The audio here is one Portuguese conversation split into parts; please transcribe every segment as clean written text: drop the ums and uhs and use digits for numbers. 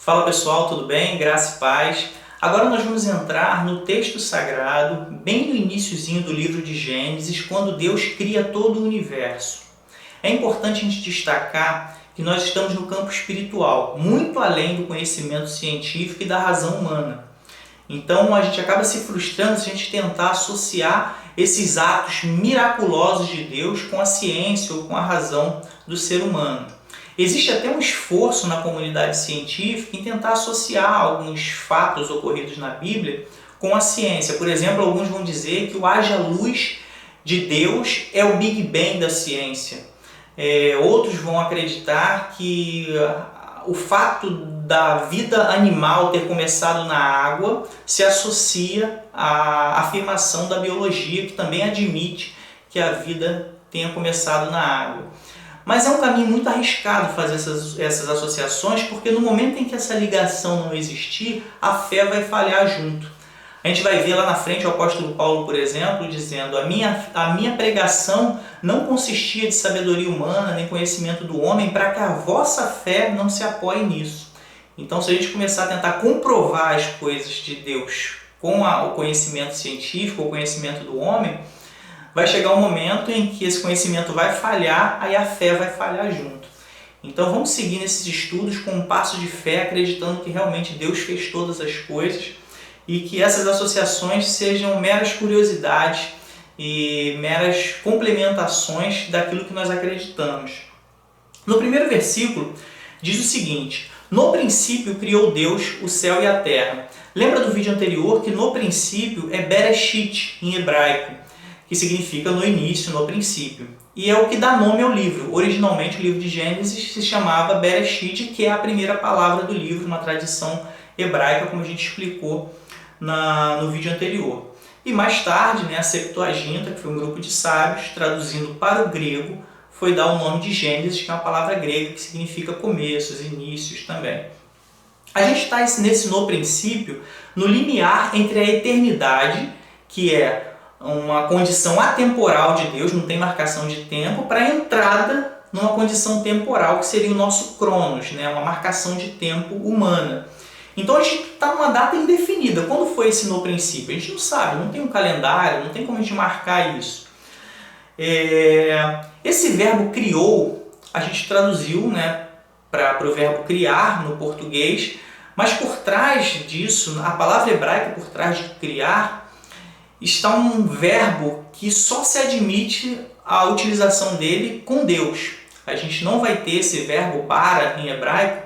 Fala pessoal, tudo bem? Graça e paz. Agora nós vamos entrar no texto sagrado, bem no iniciozinho do livro de Gênesis, quando Deus cria todo o universo. É importante a gente destacar que nós estamos no campo espiritual, muito além do conhecimento científico e da razão humana. Então a gente acaba se frustrando se a gente tentar associar esses atos miraculosos de Deus com a ciência ou com a razão do ser humano. Existe até um esforço na comunidade científica em tentar associar alguns fatos ocorridos na Bíblia com a ciência. Por exemplo, alguns vão dizer que o haja luz de Deus é o Big Bang da ciência. Outros vão acreditar que o fato da vida animal ter começado na água se associa à afirmação da biologia, que também admite que a vida tenha começado na água. Mas é um caminho muito arriscado fazer essas associações, porque no momento em que essa ligação não existir, a fé vai falhar junto. A gente vai ver lá na frente o apóstolo Paulo, por exemplo, dizendo: a minha pregação não consistia de sabedoria humana, nem conhecimento do homem, para que a vossa fé não se apoie nisso. Então, se a gente começar a tentar comprovar as coisas de Deus com o conhecimento científico, o conhecimento do homem, vai chegar um momento em que esse conhecimento vai falhar, aí a fé vai falhar junto. Então vamos seguir nesses estudos com um passo de fé, acreditando que realmente Deus fez todas as coisas e que essas associações sejam meras curiosidades e meras complementações daquilo que nós acreditamos. No primeiro versículo diz o seguinte: no princípio criou Deus o céu e a terra. Lembra do vídeo anterior que no princípio é Bereshit em hebraico, que significa no início, no princípio. E é o que dá nome ao livro. Originalmente o livro de Gênesis se chamava Bereshit, que é a primeira palavra do livro, uma tradição hebraica, como a gente explicou no vídeo anterior. E mais tarde, a Septuaginta, que foi um grupo de sábios, traduzindo para o grego, foi dar o nome de Gênesis, que é uma palavra grega que significa começos, inícios também. A gente está nesse no princípio, no limiar entre a eternidade, que é uma condição atemporal de Deus, não tem marcação de tempo, para a entrada numa condição temporal, que seria o nosso Cronos, uma marcação de tempo humana. Então a gente está numa data indefinida. Quando foi esse no princípio? A gente não sabe, não tem um calendário, não tem como a gente marcar isso. Esse verbo criou, a gente traduziu para o verbo criar no português, mas por trás disso, a palavra hebraica por trás de criar, está um verbo que só se admite a utilização dele com Deus. A gente não vai ter esse verbo para em hebraico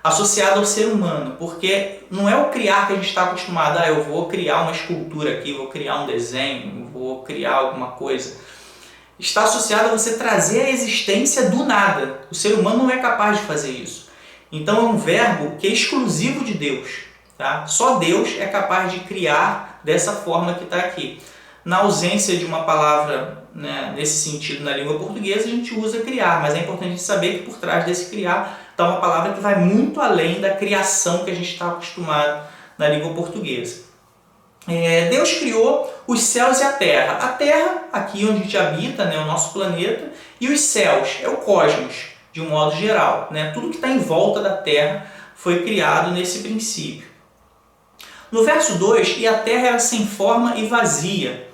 associado ao ser humano, porque não é o criar que a gente está acostumado. Eu vou criar uma escultura aqui, vou criar um desenho, vou criar alguma coisa. Está associado a você trazer a existência do nada. O ser humano não é capaz de fazer isso. Então é um verbo que é exclusivo de Deus. Tá? Só Deus é capaz de criar dessa forma que está aqui. Na ausência de uma palavra nesse sentido na língua portuguesa, a gente usa criar, mas é importante a gente saber que por trás desse criar está uma palavra que vai muito além da criação que a gente está acostumado na língua portuguesa. Deus criou os céus e a terra. A terra, aqui onde a gente habita, o nosso planeta, e os céus, é o cosmos, de um modo geral. Tudo que está em volta da terra foi criado nesse princípio. No verso 2, e a terra era sem forma e vazia.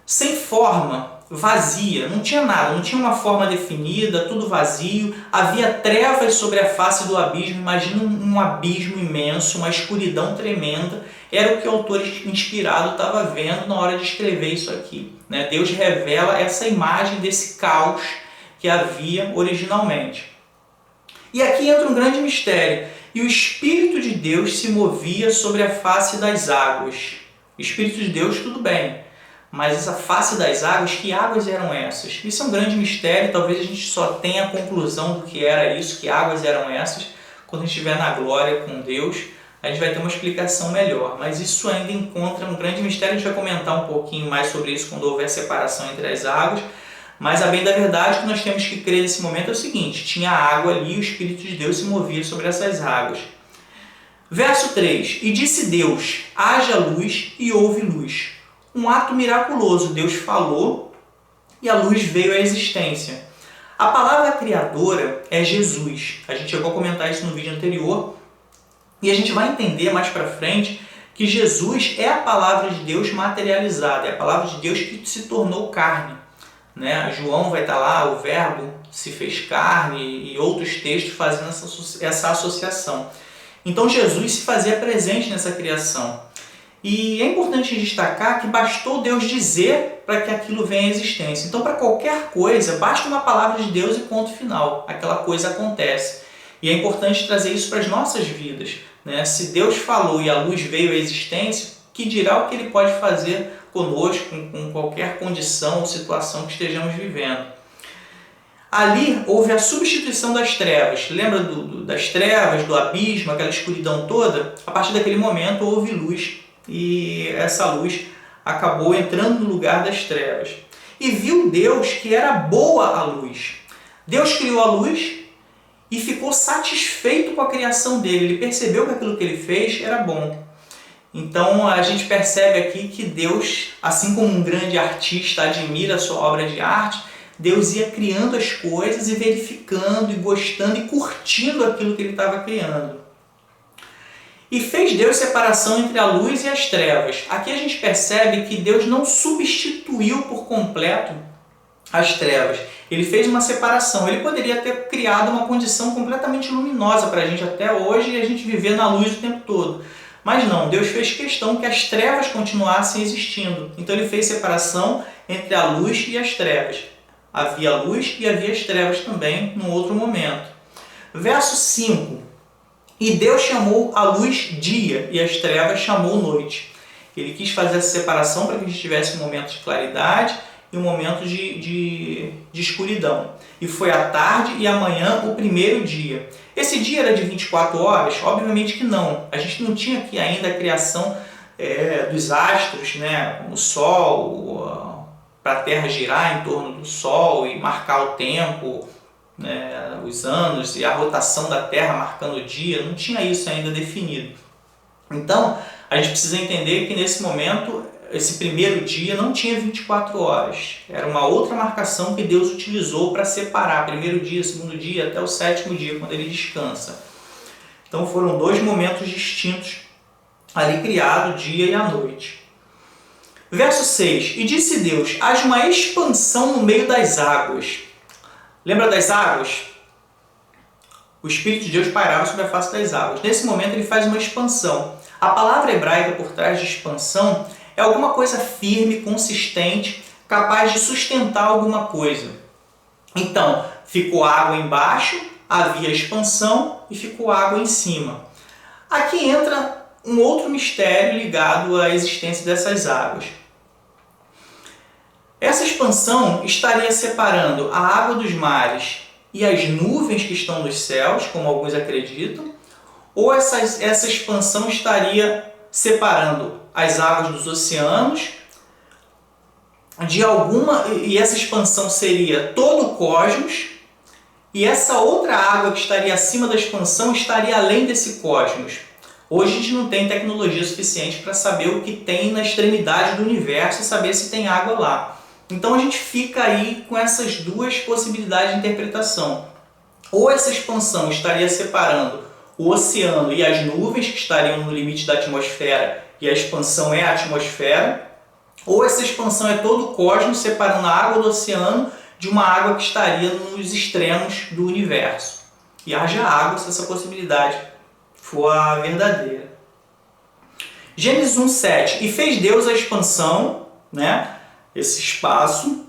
Sem forma, vazia, não tinha nada, não tinha uma forma definida, tudo vazio. Havia trevas sobre a face do abismo. Imagina um abismo imenso, uma escuridão tremenda. Era o que o autor inspirado estava vendo na hora de escrever isso aqui. Deus revela essa imagem desse caos que havia originalmente. E aqui entra um grande mistério. E o Espírito de Deus se movia sobre a face das águas. O Espírito de Deus, tudo bem. Mas essa face das águas, que águas eram essas? Isso é um grande mistério. Talvez a gente só tenha a conclusão do que era isso, que águas eram essas, quando a gente estiver na glória com Deus. A gente vai ter uma explicação melhor. Mas isso ainda encontra um grande mistério. A gente vai comentar um pouquinho mais sobre isso quando houver separação entre as águas. Mas a bem da verdade, o que nós temos que crer nesse momento é o seguinte: tinha água ali e o Espírito de Deus se movia sobre essas águas. Verso 3: e disse Deus: haja luz, e houve luz. Um ato miraculoso. Deus falou e a luz veio à existência. A palavra criadora é Jesus. A gente chegou a comentar isso no vídeo anterior. E a gente vai entender mais para frente que Jesus é a palavra de Deus materializada, é a palavra de Deus que se tornou carne. Né? João vai estar lá, o verbo se fez carne, e outros textos fazendo essa associação. Então Jesus se fazia presente nessa criação. E é importante destacar que bastou Deus dizer para que aquilo venha à existência. Então, para qualquer coisa, basta uma palavra de Deus e ponto final. Aquela coisa acontece. E é importante trazer isso para as nossas vidas. Né? Se Deus falou e a luz veio à existência, que dirá o que Ele pode fazer conosco, com qualquer condição ou situação que estejamos vivendo. Ali houve a substituição das trevas. Lembra das trevas, do abismo, aquela escuridão toda? A partir daquele momento houve luz. E essa luz acabou entrando no lugar das trevas. E viu Deus que era boa a luz. Deus criou a luz e ficou satisfeito com a criação dele. Ele percebeu que aquilo que ele fez era bom. Então a gente percebe aqui que Deus, assim como um grande artista admira a sua obra de arte, Deus ia criando as coisas e verificando e gostando e curtindo aquilo que ele estava criando. E fez Deus separação entre a luz e as trevas. Aqui a gente percebe que Deus não substituiu por completo as trevas. Ele fez uma separação. Ele poderia ter criado uma condição completamente luminosa para a gente até hoje e a gente viver na luz o tempo todo. Mas não, Deus fez questão que as trevas continuassem existindo. Então ele fez separação entre a luz e as trevas. Havia luz e havia as trevas também num outro momento. Verso 5. E Deus chamou a luz dia e as trevas chamou noite. Ele quis fazer essa separação para que a gente tivesse um momento de claridade e um momento de escuridão. E foi a tarde e a manhã o primeiro dia. Esse dia era de 24 horas? Obviamente que não. A gente não tinha aqui ainda a criação dos astros, né? O Sol, para a Terra girar em torno do Sol e marcar o tempo, né? Os anos e a rotação da Terra marcando o dia. Não tinha isso ainda definido. Então, a gente precisa entender que nesse momento, esse primeiro dia não tinha 24 horas. Era uma outra marcação que Deus utilizou para separar primeiro dia, segundo dia, até o sétimo dia, quando ele descansa. Então foram dois momentos distintos ali criado, o dia e a noite. Verso 6. E disse Deus, haja uma expansão no meio das águas. Lembra das águas? O Espírito de Deus pairava sobre a face das águas. Nesse momento ele faz uma expansão. A palavra hebraica por trás de expansão é alguma coisa firme, consistente, capaz de sustentar alguma coisa. Então, ficou água embaixo, havia expansão e ficou água em cima. Aqui entra um outro mistério ligado à existência dessas águas. Essa expansão estaria separando a água dos mares e as nuvens que estão nos céus, como alguns acreditam, ou essa expansão estaria separando as águas dos oceanos e essa expansão seria todo o cosmos, e essa outra água que estaria acima da expansão estaria além desse cosmos. Hoje a gente não tem tecnologia suficiente para saber o que tem na extremidade do universo e saber se tem água lá. Então a gente fica aí com essas duas possibilidades de interpretação. Ou essa expansão estaria separando o oceano e as nuvens que estariam no limite da atmosfera, e a expansão é a atmosfera, ou essa expansão é todo o cosmos separando a água do oceano de uma água que estaria nos extremos do universo. E haja água se essa possibilidade for a verdadeira. Gênesis 1:7. E fez Deus a expansão, né, esse espaço,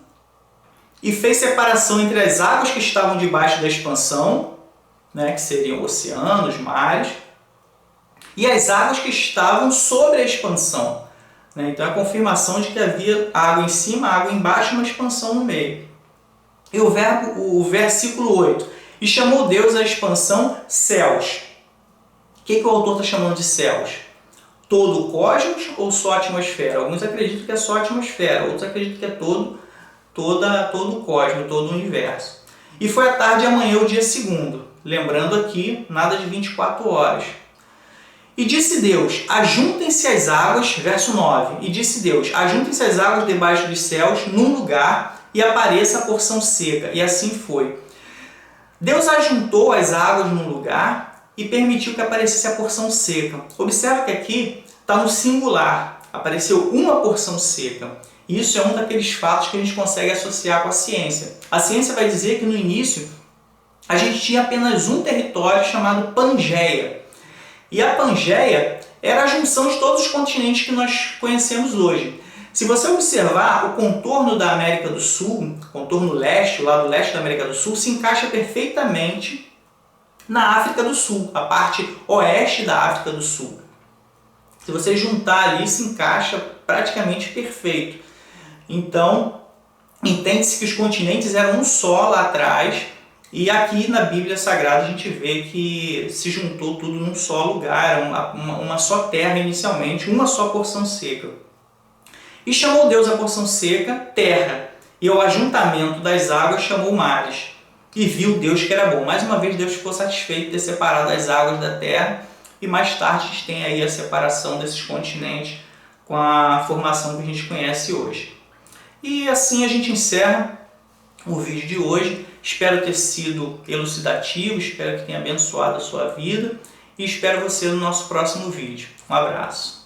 e fez separação entre as águas que estavam debaixo da expansão, né, que seriam oceanos, mares, e as águas que estavam sobre a expansão. Né? Então é a confirmação de que havia água em cima, água embaixo e uma expansão no meio. E o versículo 8. E chamou Deus a expansão céus. O que o autor está chamando de céus? Todo o cosmos ou só a atmosfera? Alguns acreditam que é só a atmosfera, outros acreditam que é todo o cosmos, todo o universo. E foi a tarde e amanhã o dia segundo. Lembrando aqui, nada de 24 horas. E disse Deus, ajuntem-se as águas, verso 9. E disse Deus, ajuntem-se as águas debaixo dos céus num lugar e apareça a porção seca. E assim foi. Deus ajuntou as águas num lugar e permitiu que aparecesse a porção seca. Observa que aqui está no singular, apareceu uma porção seca. Isso é um daqueles fatos que a gente consegue associar com a ciência. A ciência vai dizer que no início a gente tinha apenas um território chamado Pangeia. E a Pangeia era a junção de todos os continentes que nós conhecemos hoje. Se você observar, o contorno da América do Sul, o contorno leste, o lado leste da América do Sul, se encaixa perfeitamente na África do Sul, a parte oeste da África do Sul. Se você juntar ali, se encaixa praticamente perfeito. Então, entende-se que os continentes eram um só lá atrás, e aqui na Bíblia Sagrada a gente vê que se juntou tudo num só lugar, uma só terra inicialmente, uma só porção seca. E chamou Deus a porção seca terra, e ao ajuntamento das águas chamou mares. E viu Deus que era bom. Mais uma vez Deus ficou satisfeito de ter separado as águas da terra, e mais tarde a gente tem aí a separação desses continentes com a formação que a gente conhece hoje. E assim a gente encerra o vídeo de hoje. Espero ter sido elucidativo, espero que tenha abençoado a sua vida e espero você no nosso próximo vídeo. Um abraço.